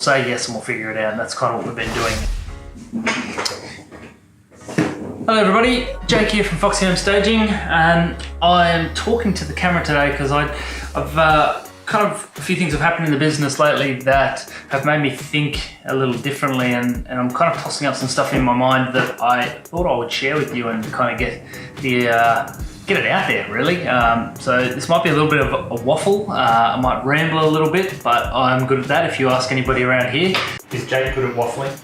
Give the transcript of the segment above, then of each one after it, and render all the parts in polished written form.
say yes and we'll figure it out, and that's kind of what we've been doing. Hello everybody, Jake here from Foxy Home Staging, and I'm talking to the camera today because I've kind of a few things have happened in the business lately that have made me think a little differently, and I'm kind of tossing up some stuff in my mind that I thought I would share with you and kind of get it out there really. So this might be a little bit of a waffle. I might ramble a little bit, but I'm good at that. If you ask anybody around here, is Jake good at waffling?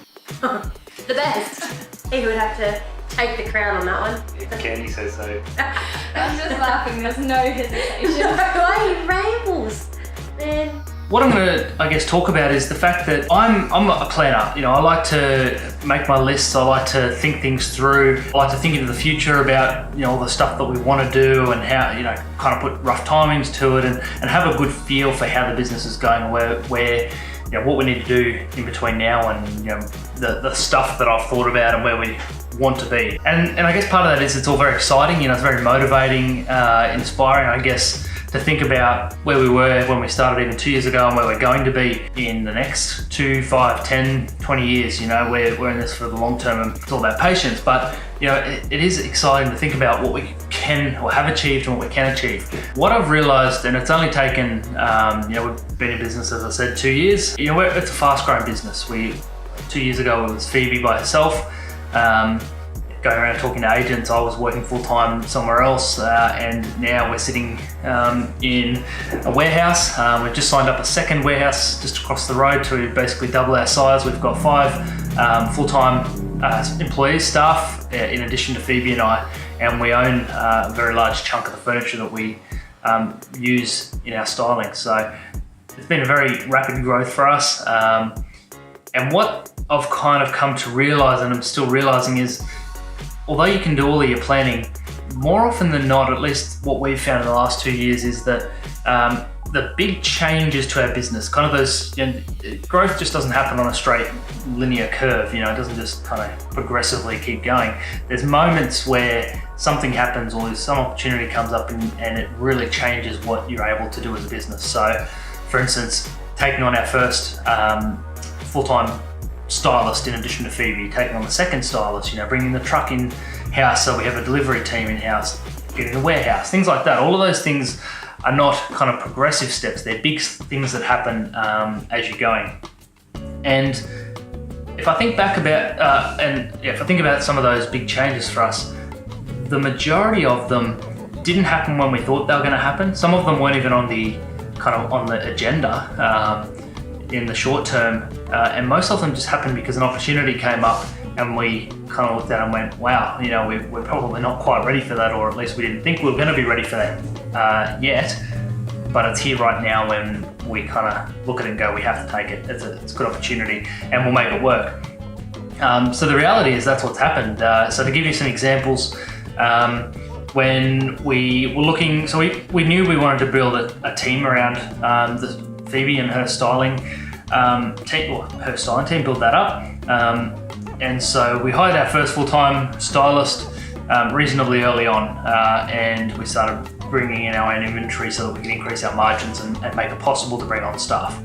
The best. He would have to take the crown on that one. Candy says so. I'm just laughing, there's no hesitation. Why he rambles, man? What I'm gonna, I guess, talk about is the fact that I'm a planner. You know, I like to make my lists. I like to think things through. I like to think into the future about, you know, all the stuff that we want to do and how, you know, kind of put rough timings to it and have a good feel for how the business is going and where you know, what we need to do in between now and, you know, the stuff that I've thought about and where we want to be. And I guess part of that is it's all very exciting, you know, it's very motivating, inspiring, I guess, to think about where we were when we started even 2 years ago and where we're going to be in the next 2, 5, 10, 20 years. You know, we're in this for the long term and it's all about patience, but you know, it is exciting to think about what we can or have achieved and what we can achieve. What I've realized, and it's only taken, you know, we've been in business, as I said, 2 years. You know, it's a fast growing business. 2 years ago, it was Phoebe by herself. Going around talking to agents. I was working full-time somewhere else, and now we're sitting in a warehouse. We've just signed up a second warehouse just across the road to basically double our size. We've got 5 full-time employees, staff, in addition to Phoebe and I, and we own a very large chunk of the furniture that we use in our styling. So it's been a very rapid growth for us. And what I've kind of come to realize, and I'm still realizing, is although you can do all of your planning, more often than not, at least what we've found in the last 2 years, is that the big changes to our business, kind of those, you know, growth just doesn't happen on a straight linear curve. You know, it doesn't just kind of progressively keep going. There's moments where something happens or some opportunity comes up and it really changes what you're able to do as a business. So, for instance, taking on our first full-time stylist in addition to Phoebe, taking on the second stylist, you know, bringing the truck in-house so we have a delivery team in-house, getting a warehouse, things like that. All of those things are not kind of progressive steps. They're big things that happen as you're going. And if I think back about, if I think about some of those big changes for us, the majority of them didn't happen when we thought they were going to happen. Some of them weren't even on the agenda in the short term, and most of them just happened because an opportunity came up and we kind of looked at it and went, wow, you know, we're probably not quite ready for that, or at least we didn't think we were going to be ready for that yet, but it's here right now when we kind of look at it and go, we have to take it. It's a good opportunity and we'll make it work. So the reality is that's what's happened. So to give you some examples, when we were looking, so we knew we wanted to build a team around Phoebe and her styling team, or her styling team, build that up. And so we hired our first full-time stylist reasonably early on, and we started bringing in our own inventory so that we could increase our margins and make it possible to bring on staff.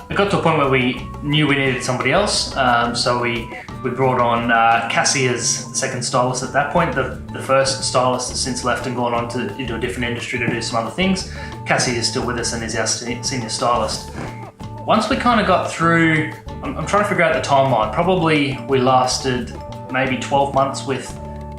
It got to a point where we knew we needed somebody else, so we brought on Cassie as the second stylist at that point. The first stylist has since left and gone on into a different industry to do some other things. Cassie is still with us and is our senior stylist. Once we kind of got through, I'm trying to figure out the timeline. Probably we lasted maybe 12 months with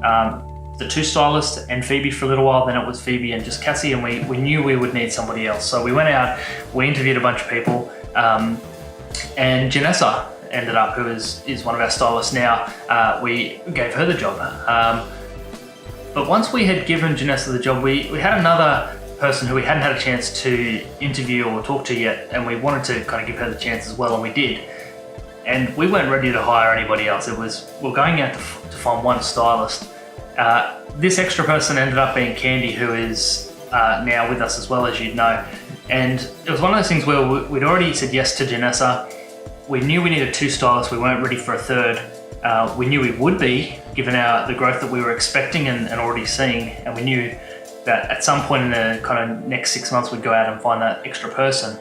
the 2 stylists and Phoebe for a little while. Then it was Phoebe and just Cassie, and we knew we would need somebody else. So we went out, we interviewed a bunch of people, and Janessa ended up, who is one of our stylists now. We gave her the job. But once we had given Janessa the job, we had another person who we hadn't had a chance to interview or talk to yet, and we wanted to kind of give her the chance as well, and we did. And we weren't ready to hire anybody else. We're going out to find one stylist. This extra person ended up being Candy, who is now with us as well, as you'd know. And it was one of those things where we'd already said yes to Janessa. We knew we needed 2 stylists. We weren't ready for a third. We knew we would be, given the growth that we were expecting and already seeing. And we knew that at some point in the kind of next 6 months, we'd go out and find that extra person.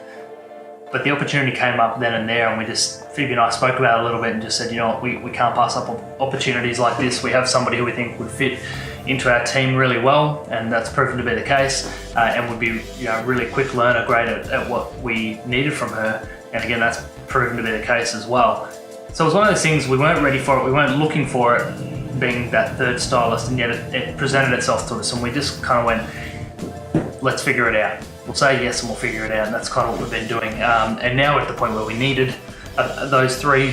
But the opportunity came up then and there, and Phoebe and I spoke about it a little bit and just said, you know what, we can't pass up opportunities like this. We have somebody who we think would fit into our team really well, and that's proven to be the case, and would be, you know, a really quick learner, great at what we needed from her. And again, that's proven to be the case as well. So it was one of those things, we weren't ready for it, we weren't looking for it, being that third stylist, and yet it presented itself to us, and we just kind of went, let's figure it out. We'll say yes and we'll figure it out, and that's kind of what we've been doing. And now we're at the point where we needed those three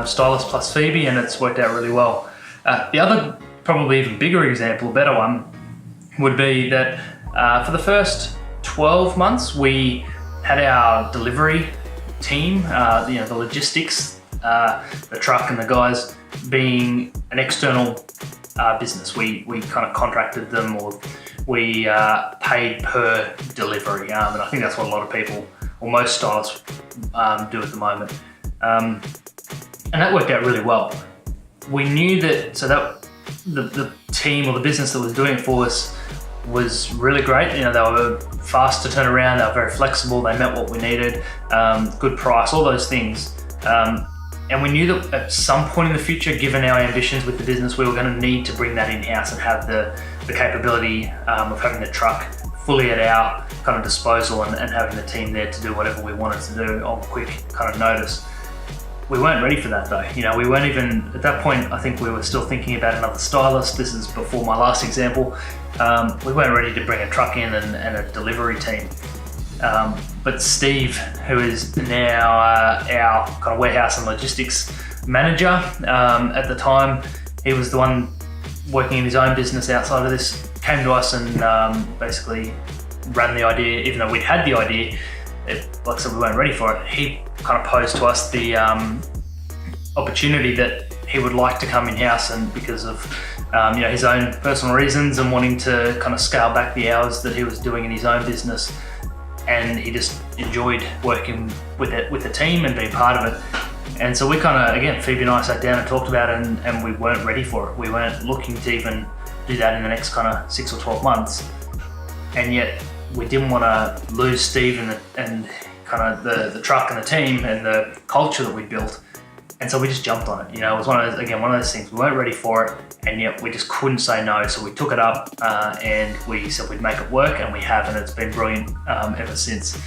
stylists plus Phoebe, and it's worked out really well. The other, probably even bigger example, a better one, would be that for the first 12 months, we had our delivery team, you know, the logistics, the truck and the guys being an external business. We kind of contracted them, or we paid per delivery, and I think that's what a lot of people, or most stylists, do at the moment. And that worked out really well. We knew that, so that the team or the business that was doing it for us was really great. You know, they were fast to turn around, they were very flexible, they met what we needed, good price, all those things. And we knew that at some point in the future, given our ambitions with the business, we were going to need to bring that in-house and have the capability of having the truck fully at our kind of disposal, and having the team there to do whatever we wanted to do on quick kind of notice. We weren't ready for that though. You know, we weren't even, at that point, I think we were still thinking about another stylist. This is before my last example. We weren't ready to bring a truck in and a delivery team. But Steve, who is now our kind of warehouse and logistics manager, at the time, he was the one working in his own business outside of this, came to us and basically ran the idea. Even though we'd had the idea, like I said, we weren't ready for it. He kind of posed to us the opportunity that he would like to come in-house, and because of you know, his own personal reasons and wanting to kind of scale back the hours that he was doing in his own business. And he just enjoyed working with the team and being part of it. And so we kind of, again, Phoebe and I sat down and talked about it, and we weren't ready for it. We weren't looking to even do that in the next kind of 6 or 12 months. And yet we didn't want to lose Steve and kind of the truck and the team and the culture that we built. And so we just jumped on it. You know, it was one of those things, we weren't ready for it, and yet we just couldn't say no. So we took it up and we said we'd make it work, and we have, and it's been brilliant ever since.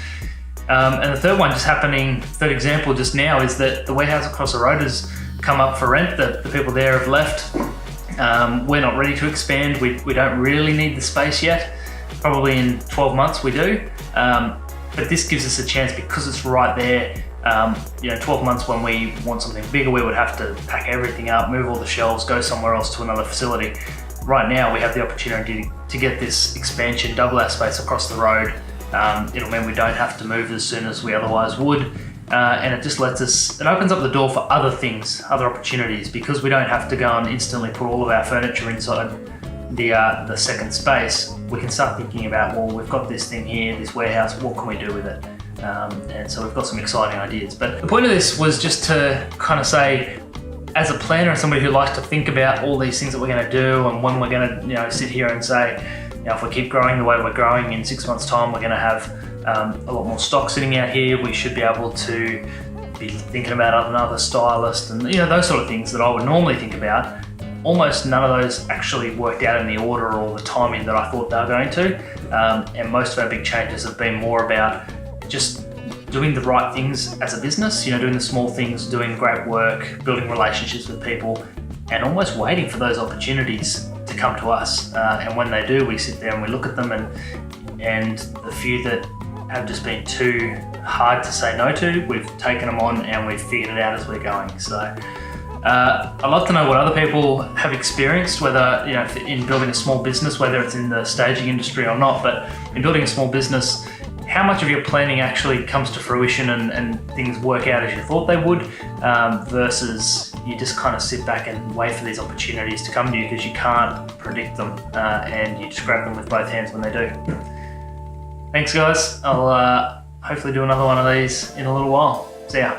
And the third example just now is that the warehouse across the road has come up for rent. The people there have left. We're not ready to expand. We don't really need the space yet. Probably in 12 months we do. But this gives us a chance, because it's right there. You know, 12 months when we want something bigger, we would have to pack everything up, move all the shelves, go somewhere else to another facility. Right now we have the opportunity to get this expansion, double our space across the road. It'll mean we don't have to move as soon as we otherwise would. And it just it opens up the door for other things, other opportunities, because we don't have to go and instantly put all of our furniture inside the second space. We can start thinking about, well, we've got this thing here, this warehouse, what can we do with it? And so we've got some exciting ideas. But the point of this was just to kind of say, as a planner and somebody who likes to think about all these things that we're going to do, and when we're going to, you know, sit here and say, you know, if we keep growing the way we're growing, in 6 months' time, we're going to have a lot more stock sitting out here. We should be able to be thinking about another stylist, and, you know, those sort of things that I would normally think about. Almost none of those actually worked out in the order or the timing that I thought they were going to. And most of our big changes have been more about just doing the right things as a business, you know, doing the small things, doing great work, building relationships with people, and almost waiting for those opportunities to come to us. And when they do, we sit there and we look at them, and the few that have just been too hard to say no to, we've taken them on and we've figured it out as we're going. So I'd love to know what other people have experienced, whether, you know, in building a small business, whether it's in the staging industry or not, but in building a small business, how much of your planning actually comes to fruition and things work out as you thought they would, versus you just kind of sit back and wait for these opportunities to come to you because you can't predict them, and you just grab them with both hands when they do. Thanks guys, I'll hopefully do another one of these in a little while. See ya.